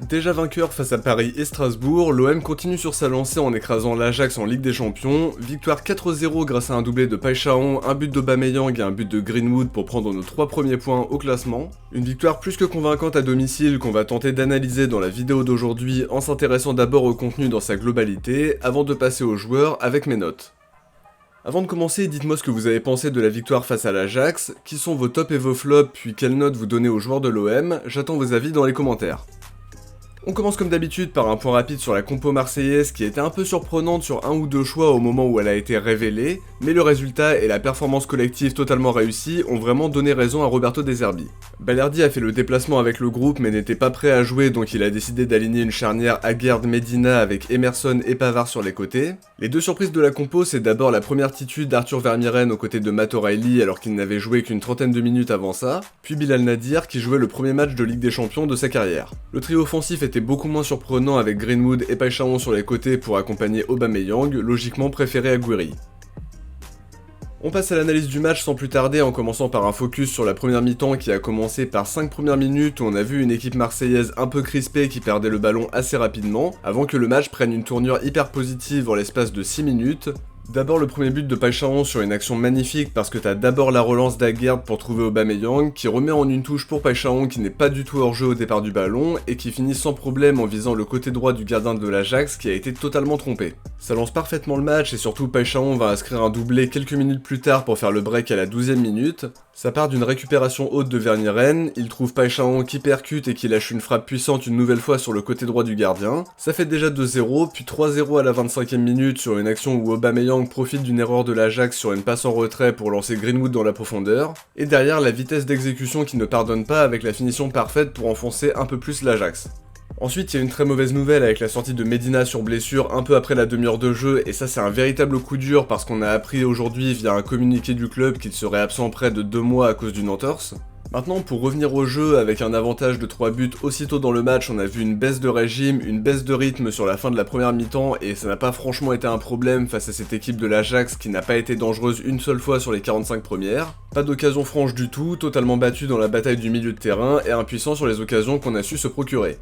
Déjà vainqueur face à Paris et Strasbourg, l'OM continue sur sa lancée en écrasant l'Ajax en Ligue des Champions, victoire 4-0 grâce à un doublé de Paixão, un but d'Aubameyang et un but de Greenwood pour prendre nos 3 premiers points au classement. Une victoire plus que convaincante à domicile qu'on va tenter d'analyser dans la vidéo d'aujourd'hui en s'intéressant d'abord au contenu dans sa globalité, avant de passer aux joueurs avec mes notes. Avant de commencer, dites-moi ce que vous avez pensé de la victoire face à l'Ajax, qui sont vos tops et vos flops, puis quelles notes vous donnez aux joueurs de l'OM, j'attends vos avis dans les commentaires. On commence comme d'habitude par un point rapide sur la compo marseillaise qui était un peu surprenante sur un ou deux choix au moment où elle a été révélée, mais le résultat et la performance collective totalement réussie ont vraiment donné raison à Roberto De Zerbi. Balerdi a fait le déplacement avec le groupe mais n'était pas prêt à jouer, donc il a décidé d'aligner une charnière Aguerd-Medina avec Emerson et Pavard sur les côtés. Les deux surprises de la compo, c'est d'abord la première titule d'Arthur Vermieren aux côtés de Matt O'Reilly alors qu'il n'avait joué qu'une trentaine de minutes avant ça, puis Bilal Nadir qui jouait le premier match de Ligue des Champions de sa carrière. Le trio offensif était beaucoup moins surprenant avec Greenwood et Paixão sur les côtés pour accompagner Aubameyang, logiquement préféré à Gouiri. On passe à l'analyse du match sans plus tarder en commençant par un focus sur la première mi-temps qui a commencé par 5 premières minutes où on a vu une équipe marseillaise un peu crispée qui perdait le ballon assez rapidement, avant que le match prenne une tournure hyper positive en l'espace de 6 minutes. D'abord le premier but de Paixão sur une action magnifique parce que t'as d'abord la relance d'Aguerd pour trouver Aubameyang qui remet en une touche pour Paixão qui n'est pas du tout hors jeu au départ du ballon et qui finit sans problème en visant le côté droit du gardien de l'Ajax qui a été totalement trompé. Ça lance parfaitement le match et surtout Paixão va inscrire un doublé quelques minutes plus tard pour faire le break à la 12e minute. Ça part d'une récupération haute de Vermieren, il trouve Paixão qui percute et qui lâche une frappe puissante une nouvelle fois sur le côté droit du gardien. Ça fait déjà 2-0, puis 3-0 à la 25e minute sur une action où Aubameyang profite d'une erreur de l'Ajax sur une passe en retrait pour lancer Greenwood dans la profondeur. Et derrière la vitesse d'exécution qui ne pardonne pas avec la finition parfaite pour enfoncer un peu plus l'Ajax. Ensuite, il y a une très mauvaise nouvelle avec la sortie de Medina sur blessure un peu après la demi-heure de jeu, et ça c'est un véritable coup dur parce qu'on a appris aujourd'hui via un communiqué du club qu'il serait absent près de 2 mois à cause d'une entorse. Maintenant, pour revenir au jeu, avec un avantage de 3 buts aussitôt dans le match, on a vu une baisse de régime, une baisse de rythme sur la fin de la première mi-temps, et ça n'a pas franchement été un problème face à cette équipe de l'Ajax qui n'a pas été dangereuse une seule fois sur les 45 premières. Pas d'occasion franche du tout, totalement battu dans la bataille du milieu de terrain, et impuissant sur les occasions qu'on a su se procurer.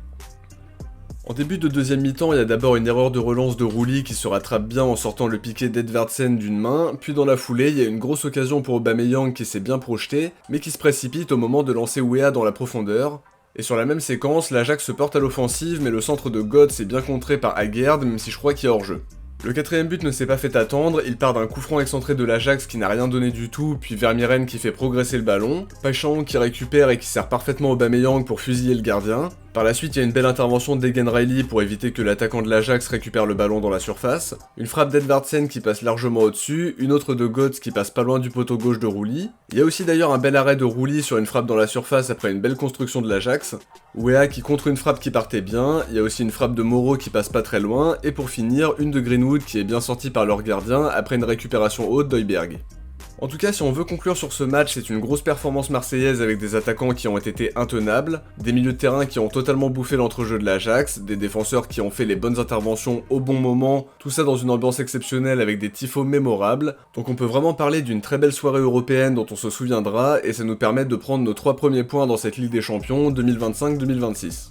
En début de deuxième mi-temps, il y a d'abord une erreur de relance de Rouli qui se rattrape bien en sortant le piqué d'Edvardsen d'une main, puis dans la foulée, il y a une grosse occasion pour Aubameyang qui s'est bien projeté, mais qui se précipite au moment de lancer Weah dans la profondeur. Et sur la même séquence, l'Ajax se porte à l'offensive, mais le centre de Götze est bien contré par Aguerd, même si je crois qu'il est hors jeu. Le quatrième but ne s'est pas fait attendre, il part d'un coup franc excentré de l'Ajax qui n'a rien donné du tout, puis Vermieren qui fait progresser le ballon, Paixão qui récupère et qui sert parfaitement Aubameyang pour fusiller le gardien. Par la suite, il y a une belle intervention d'Egan Riley pour éviter que l'attaquant de l'Ajax récupère le ballon dans la surface, une frappe d'Edvardsen qui passe largement au-dessus, une autre de Götze qui passe pas loin du poteau gauche de Rouli. Il y a aussi d'ailleurs un bel arrêt de Rouli sur une frappe dans la surface après une belle construction de l'Ajax, Weah qui contre une frappe qui partait bien, il y a aussi une frappe de Moreau qui passe pas très loin, et pour finir, une de Greenwood qui est bien sortie par leur gardien après une récupération haute d'Højbjerg. En tout cas, si on veut conclure sur ce match, c'est une grosse performance marseillaise avec des attaquants qui ont été intenables, des milieux de terrain qui ont totalement bouffé l'entrejeu de l'Ajax, des défenseurs qui ont fait les bonnes interventions au bon moment, tout ça dans une ambiance exceptionnelle avec des tifos mémorables, donc on peut vraiment parler d'une très belle soirée européenne dont on se souviendra, et ça nous permet de prendre nos 3 premiers points dans cette Ligue des Champions 2025-2026.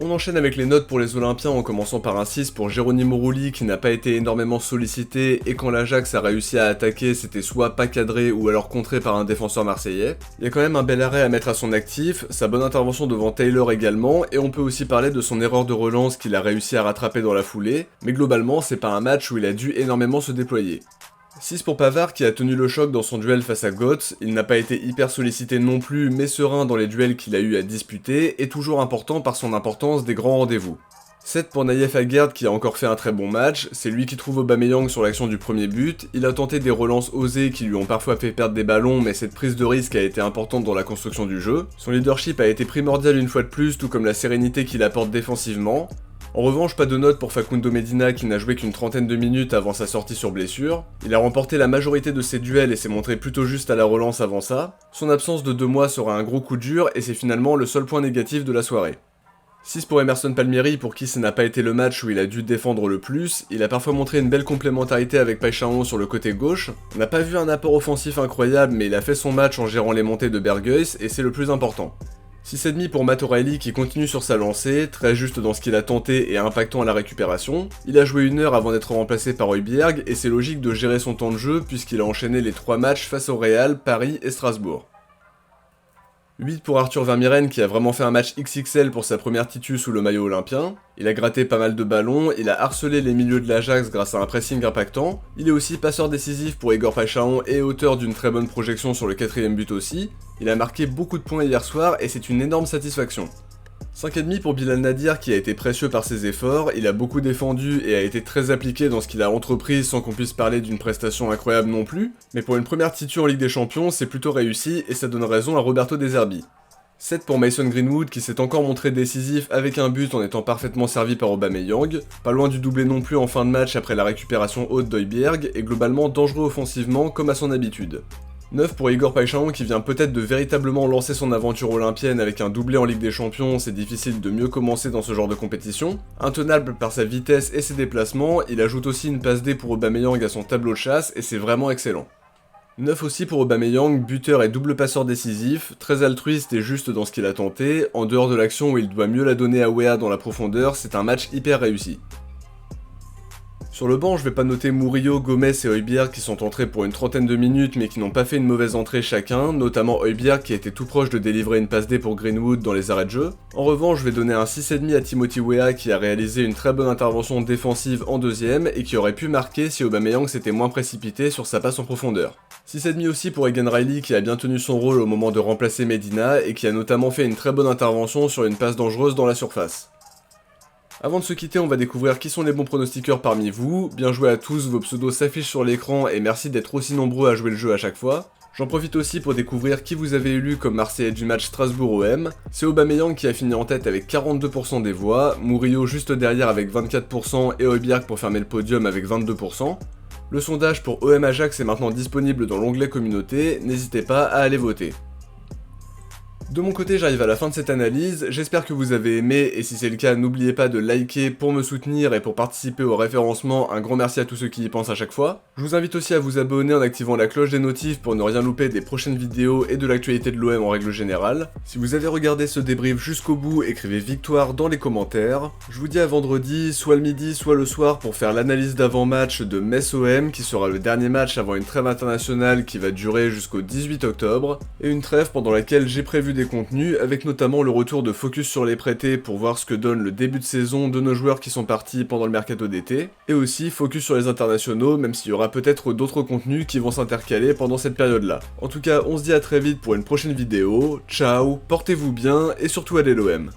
On enchaîne avec les notes pour les Olympiens en commençant par un 6 pour Geronimo Rulli qui n'a pas été énormément sollicité et quand l'Ajax a réussi à attaquer c'était soit pas cadré ou alors contré par un défenseur marseillais. Il y a quand même un bel arrêt à mettre à son actif, sa bonne intervention devant Taylor également et on peut aussi parler de son erreur de relance qu'il a réussi à rattraper dans la foulée, mais globalement c'est pas un match où il a dû énormément se déployer. 6 pour Pavard qui a tenu le choc dans son duel face à Götze, il n'a pas été hyper sollicité non plus mais serein dans les duels qu'il a eu à disputer et toujours important par son importance des grands rendez-vous. 7 pour Nayef Aguerd qui a encore fait un très bon match, c'est lui qui trouve Aubameyang sur l'action du premier but, il a tenté des relances osées qui lui ont parfois fait perdre des ballons mais cette prise de risque a été importante dans la construction du jeu, son leadership a été primordial une fois de plus tout comme la sérénité qu'il apporte défensivement. En revanche, pas de note pour Facundo Medina qui n'a joué qu'une trentaine de minutes avant sa sortie sur blessure. Il a remporté la majorité de ses duels et s'est montré plutôt juste à la relance avant ça. Son absence de 2 mois sera un gros coup dur et c'est finalement le seul point négatif de la soirée. 6 pour Emerson Palmieri pour qui ce n'a pas été le match où il a dû défendre le plus, il a parfois montré une belle complémentarité avec Paixão sur le côté gauche. On n'a pas vu un apport offensif incroyable mais il a fait son match en gérant les montées de Berghuis et c'est le plus important. 6,5 pour Matt O'Reilly qui continue sur sa lancée, très juste dans ce qu'il a tenté et impactant à la récupération. Il a joué 1 heure avant d'être remplacé par Højbjerg et c'est logique de gérer son temps de jeu puisqu'il a enchaîné les 3 matchs face au Real, Paris et Strasbourg. 8 pour Arthur Vermeeren qui a vraiment fait un match XXL pour sa première titu sous le maillot olympien. Il a gratté pas mal de ballons, il a harcelé les milieux de l'Ajax grâce à un pressing impactant. Il est aussi passeur décisif pour Igor Paixão et auteur d'une très bonne projection sur le 4ème but aussi. Il a marqué beaucoup de points hier soir et c'est une énorme satisfaction. 5,5 pour Bilal Nadir qui a été précieux par ses efforts, il a beaucoup défendu et a été très appliqué dans ce qu'il a entrepris sans qu'on puisse parler d'une prestation incroyable non plus, mais pour une première titu en Ligue des Champions, c'est plutôt réussi et ça donne raison à Roberto De Zerbi. 7 pour Mason Greenwood qui s'est encore montré décisif avec un but en étant parfaitement servi par Aubameyang, pas loin du doublé non plus en fin de match après la récupération haute d'Højbjerg et globalement dangereux offensivement comme à son habitude. 9 pour Igor Paixão qui vient peut-être de véritablement lancer son aventure olympienne avec un doublé en Ligue des Champions, c'est difficile de mieux commencer dans ce genre de compétition. Intenable par sa vitesse et ses déplacements, il ajoute aussi une passe D pour Aubameyang à son tableau de chasse et c'est vraiment excellent. 9 aussi pour Aubameyang, buteur et double passeur décisif, très altruiste et juste dans ce qu'il a tenté, en dehors de l'action où il doit mieux la donner à Weah dans la profondeur, c'est un match hyper réussi. Sur le banc, je vais pas noter Murillo, Gomez et Højbjerg qui sont entrés pour une trentaine de minutes mais qui n'ont pas fait une mauvaise entrée chacun, notamment Højbjerg qui a été tout proche de délivrer une passe D pour Greenwood dans les arrêts de jeu. En revanche, je vais donner un 6,5 à Timothy Weah qui a réalisé une très bonne intervention défensive en deuxième et qui aurait pu marquer si Aubameyang s'était moins précipité sur sa passe en profondeur. 6,5 aussi pour Egan Riley qui a bien tenu son rôle au moment de remplacer Medina et qui a notamment fait une très bonne intervention sur une passe dangereuse dans la surface. Avant de se quitter, on va découvrir qui sont les bons pronostiqueurs parmi vous. Bien joué à tous, vos pseudos s'affichent sur l'écran et merci d'être aussi nombreux à jouer le jeu à chaque fois. J'en profite aussi pour découvrir qui vous avez élu comme Marseillais du match Strasbourg-OM. C'est Aubameyang qui a fini en tête avec 42% des voix, Murillo juste derrière avec 24% et Højbjerg pour fermer le podium avec 22%. Le sondage pour OM Ajax est maintenant disponible dans l'onglet communauté, n'hésitez pas à aller voter. De mon côté, j'arrive à la fin de cette analyse, j'espère que vous avez aimé et si c'est le cas, n'oubliez pas de liker pour me soutenir et pour participer au référencement, un grand merci à tous ceux qui y pensent à chaque fois. Je vous invite aussi à vous abonner en activant la cloche des notifs pour ne rien louper des prochaines vidéos et de l'actualité de l'OM en règle générale. Si vous avez regardé ce débrief jusqu'au bout, écrivez victoire dans les commentaires. Je vous dis à vendredi, soit le midi, soit le soir pour faire l'analyse d'avant-match de Metz-OM qui sera le dernier match avant une trêve internationale qui va durer jusqu'au 18 octobre, et une trêve pendant laquelle j'ai prévu des contenus, avec notamment le retour de Focus sur les prêtés pour voir ce que donne le début de saison de nos joueurs qui sont partis pendant le mercato d'été, et aussi Focus sur les internationaux, même s'il y aura peut-être d'autres contenus qui vont s'intercaler pendant cette période-là. En tout cas, on se dit à très vite pour une prochaine vidéo, ciao, portez-vous bien, et surtout allez l'OM.